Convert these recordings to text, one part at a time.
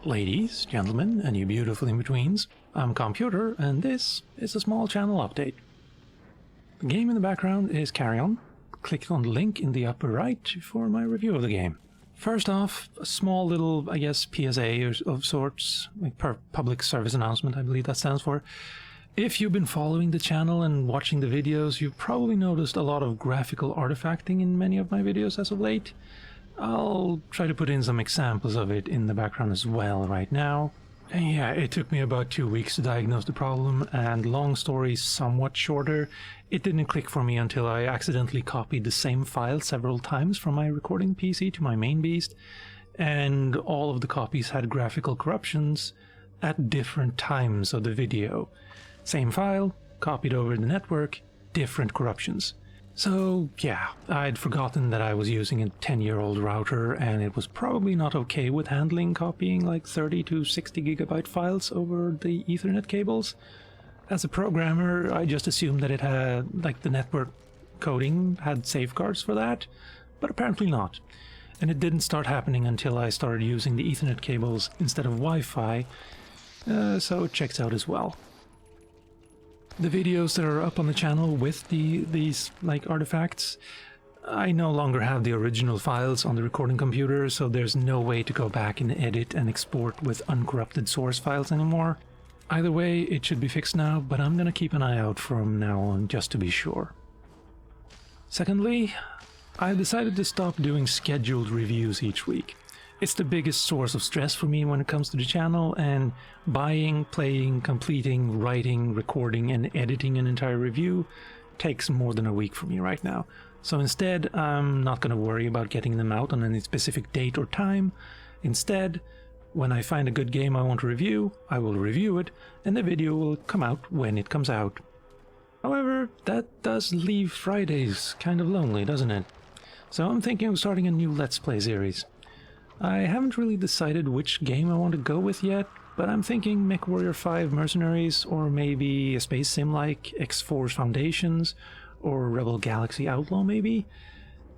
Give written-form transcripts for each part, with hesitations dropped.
Ladies, gentlemen, and you beautiful in-betweens, I'm Calmputer, and this is a small channel update. The game in the background is Carry On. Click on the link in the upper right for my review of the game. First off, a small little, I guess, PSA of sorts, like public service announcement, I believe that stands for. If you've been following the channel and watching the videos, you've probably noticed a lot of graphical artifacting in many of my videos as of late. I'll try to put in some examples of it in the background as well right now. And yeah, it took me about 2 weeks to diagnose the problem, and long story somewhat shorter, it didn't click for me until I accidentally copied the same file several times from my recording PC to my main beast, and all of the copies had graphical corruptions at different times of the video. Same file, copied over the network, different corruptions. So yeah, I'd forgotten that I was using a 10-year-old router, and it was probably not okay with handling copying like 30 to 60 gigabyte files over the Ethernet cables. As a programmer, I just assumed that it had, like, the network coding had safeguards for that, but apparently not. And it didn't start happening until I started using the Ethernet cables instead of Wi-Fi, so it checks out as well. The videos that are up on the channel with these like artifacts, I no longer have the original files on the recording computer, so there's no way to go back and edit and export with uncorrupted source files anymore. Either way, it should be fixed now, but I'm gonna keep an eye out from now on just to be sure. Secondly, I've decided to stop doing scheduled reviews each week. It's the biggest source of stress for me when it comes to the channel, and buying, playing, completing, writing, recording, and editing an entire review takes more than a week for me right now. So instead, I'm not going to worry about getting them out on any specific date or time. Instead, when I find a good game I want to review, I will review it, and the video will come out when it comes out. However, that does leave Fridays kind of lonely, doesn't it? So I'm thinking of starting a new Let's Play series. I haven't really decided which game I want to go with yet, but I'm thinking MechWarrior 5 Mercenaries, or maybe a space sim like X-Force Foundations, or Rebel Galaxy Outlaw maybe.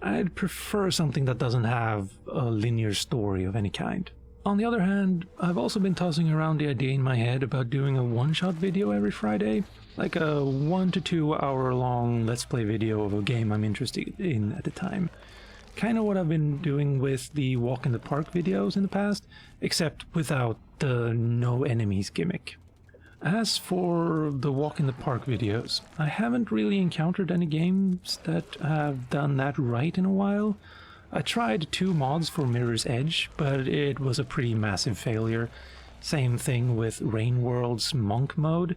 I'd prefer something that doesn't have a linear story of any kind. On the other hand, I've also been tossing around the idea in my head about doing a one-shot video every Friday, like a 1 to 2 hour long Let's Play video of a game I'm interested in at the time. Kind of what I've been doing with the Walk in the Park videos in the past, except without the no enemies gimmick. As for the Walk in the Park videos, I haven't really encountered any games that have done that right in a while. I tried 2 mods for Mirror's Edge, but it was a pretty massive failure. Same thing with Rain World's Monk mode.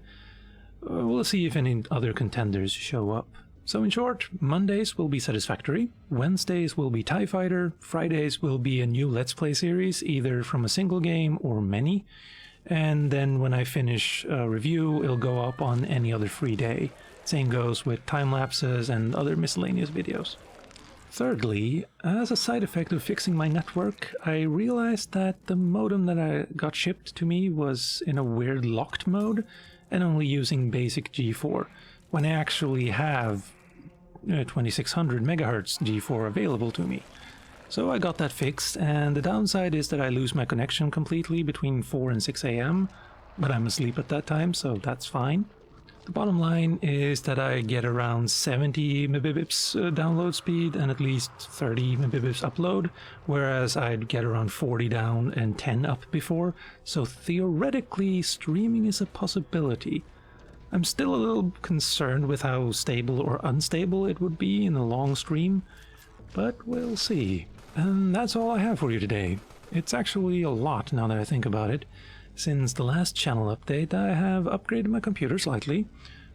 We'll see if any other contenders show up. So in short, Mondays will be Satisfactory, Wednesdays will be TIE Fighter, Fridays will be a new Let's Play series, either from a single game or many, and then when I finish a review, it'll go up on any other free day. Same goes with time-lapses and other miscellaneous videos. Thirdly, as a side effect of fixing my network, I realized that the modem that I got shipped to me was in a weird locked mode and only using basic G4, when I actually have 2600 MHz G4 available to me. So I got that fixed, and the downside is that I lose my connection completely between 4 and 6 AM, but I'm asleep at that time, so that's fine. The bottom line is that I get around 70 Mbps download speed and at least 30 Mbps upload, whereas I'd get around 40 down and 10 up before, so theoretically streaming is a possibility. I'm still a little concerned with how stable or unstable it would be in a long stream, but we'll see. And that's all I have for you today. It's actually a lot now that I think about it. Since the last channel update, I have upgraded my computer slightly,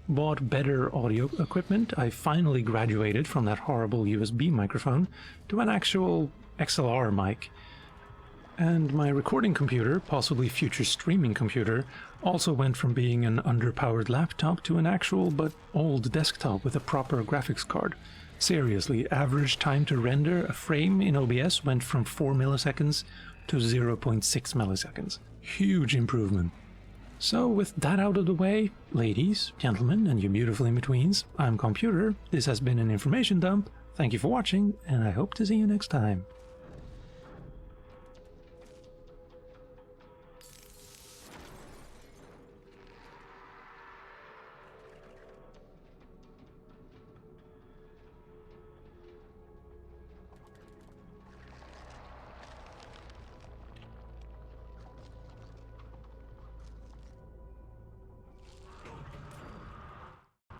bought better audio equipment, I finally graduated from that horrible USB microphone to an actual XLR mic. And my recording computer, possibly future streaming computer, also went from being an underpowered laptop to an actual but old desktop with a proper graphics card. Seriously, average time to render a frame in OBS went from 4 milliseconds to 0.6 milliseconds. Huge improvement. So with that out of the way, ladies, gentlemen, and you beautiful in-betweens, I'm Calmputer. This has been an information dump. Thank you for watching, and I hope to see you next time.